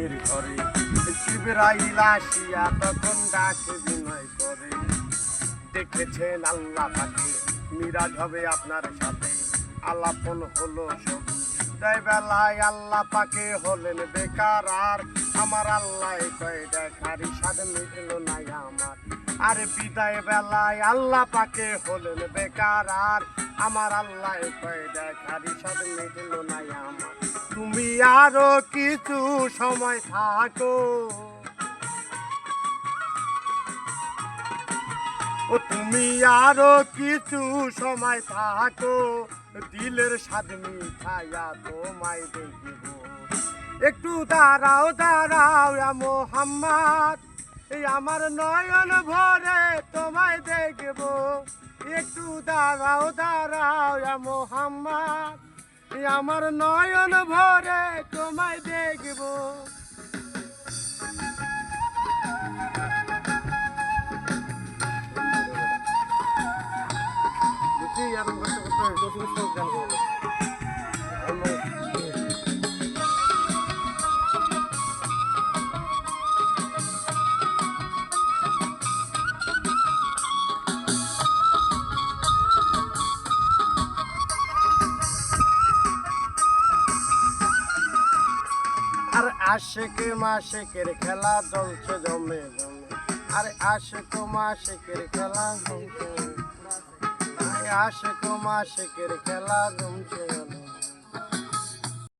আদমের ঘরে জিবরাইল আসিয়া তখন ডাকে বিনয় করে, দেখেছেন আল্লাহ পাকে মিরাজ হবে আপনার সাথে, আলাপন হলো সবই তাই বেলায় আল্লাহ পাকে হলেন বেকার, আর আমার আল্লাহ কয় দেখার ইসাদ মিটল না আমার। আর বিদায় বেলায় আল্লাহ পাকে হলেন বেকার, আর আমার আল্লাহ কয় দেখার ইসাদ মিটল না আমার। তুমি আরো কিছু সময় থাকো, ও তুমি আরো কিছু সময় থাকো, দিলের স্বাদ মিঠাইয়া তোমায় দেখিব। একটু দাঁড়াও দাঁড়াও মোহাম্মদ, এই আমার নয়ন ভরে তোমায় দেখব। একটু দাঁড়াও দাঁড়াও মোহাম্মদ, এই আমার নয়ন ভরে তোমায় দেখব। এরকম করতে করতে নতুন সব গান করবো। আর আশেক মাশেকের খেলা চলছে জমে জমে, আর আশেক মাশেকের খেলা জমছে, আশেক মাশেকের খেলা জমছে।